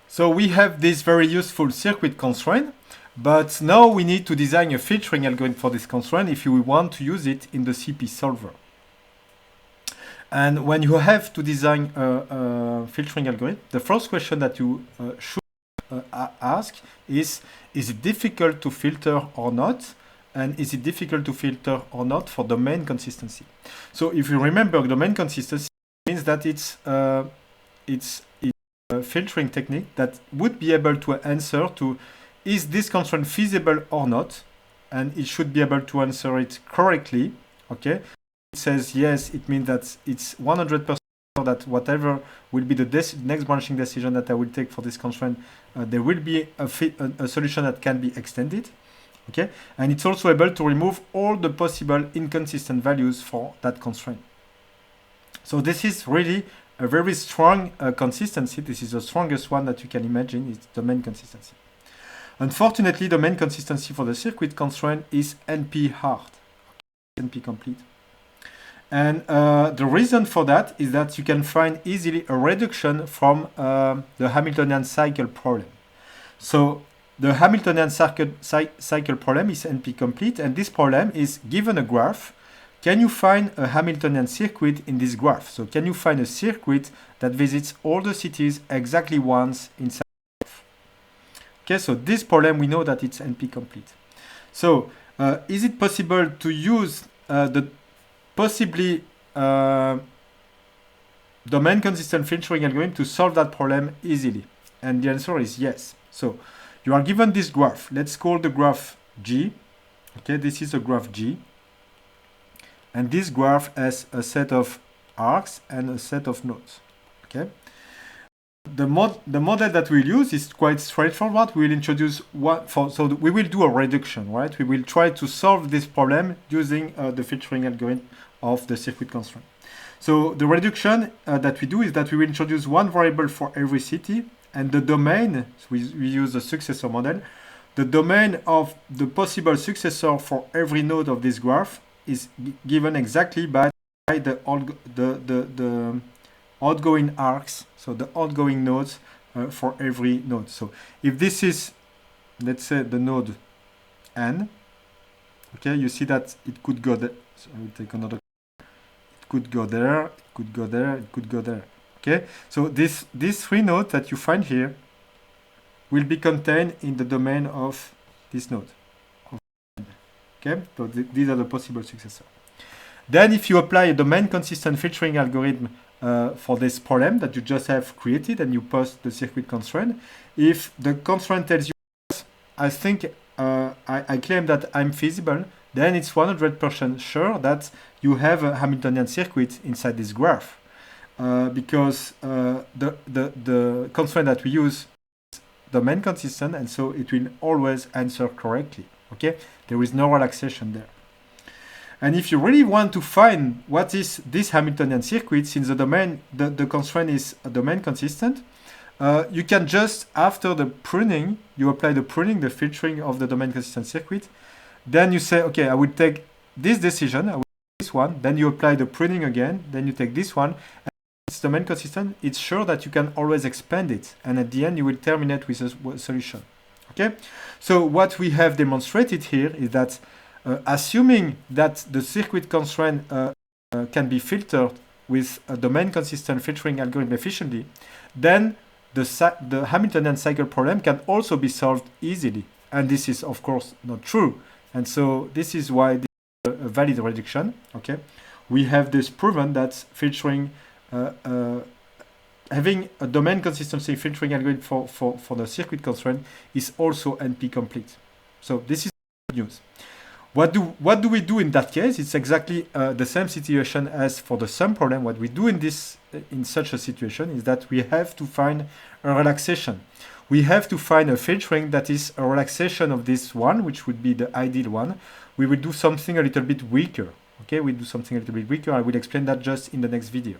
So we have this very useful circuit constraint, but now we need to design a filtering algorithm for this constraint if you want to use it in the CP solver. And when you have to design a filtering algorithm, the first question that you should ask is it difficult to filter or not? And is it difficult to filter or not for domain consistency? So if you remember, domain consistency means that it's a filtering technique that would be able to answer to is this constraint feasible or not? And it should be able to answer it correctly, okay? It says yes, it means that it's 100% that whatever will be the next branching decision that I will take for this constraint, there will be a solution that can be extended, okay? And it's also able to remove all the possible inconsistent values for that constraint. So this is really a very strong consistency. This is the strongest one that you can imagine, is domain consistency. Unfortunately, domain consistency for the circuit constraint is NP hard, NP complete. And the reason for that is that you can find easily a reduction from the Hamiltonian cycle problem. So the Hamiltonian cycle problem is NP complete, and this problem is given a graph. Can you find a Hamiltonian circuit in this graph? So can you find a circuit that visits all the cities exactly once inside the graph? Okay, so this problem, we know that it's NP complete. So is it possible to use the possibly domain consistent filtering algorithm to solve that problem easily? And the answer is yes. So you are given this graph. Let's call the graph G. Okay, this is a graph G. And this graph has a set of arcs and a set of nodes. Okay. The model that we'll use is quite straightforward. We will introduce so we will do a reduction, right? We will try to solve this problem using the filtering algorithm of the circuit constraint. So the reduction that we do is that we will introduce one variable for every city, and the domain, so we use the successor model. The domain of the possible successor for every node of this graph is given exactly by the outgoing arcs, so the outgoing nodes for every node. So if this is, let's say, the node N, okay, you see that it could go there. So I will take another. It could go there, it could go there, it could go there. Okay, so these three nodes that you find here will be contained in the domain of this node. Okay, so these are the possible successors. Then if you apply a domain consistent filtering algorithm for this problem that you just have created and you post the circuit constraint, if the constraint tells you, I think I claim that I'm feasible, then it's 100% sure that you have a Hamiltonian circuit inside this graph. Because the constraint that we use is domain consistent, and so it will always answer correctly. Okay, there is no relaxation there. And if you really want to find what is this Hamiltonian circuit, since the constraint is domain consistent, you can just, after the pruning, you apply the pruning, the filtering of the domain consistent circuit. Then you say, okay, I will take this decision, I will take this one. Then you apply the pruning again. Then you take this one. And it's domain consistent. It's sure that you can always expand it. And at the end, you will terminate with a solution. Okay. So what we have demonstrated here is that assuming that the circuit constraint can be filtered with a domain consistent filtering algorithm efficiently, then the Hamiltonian cycle problem can also be solved easily. And this is, of course, not true. And so this is why this is a valid reduction. Okay, we have this proven that filtering, having a domain consistency filtering algorithm for the circuit constraint is also NP complete. So this is good news. What do we do in that case? It's exactly the same situation as for the sum problem. What we do in such a situation is that we have to find a relaxation. We have to find a filtering that is a relaxation of this one, which would be the ideal one. We will do something a little bit weaker. Okay, we do something a little bit weaker. I will explain that just in the next video.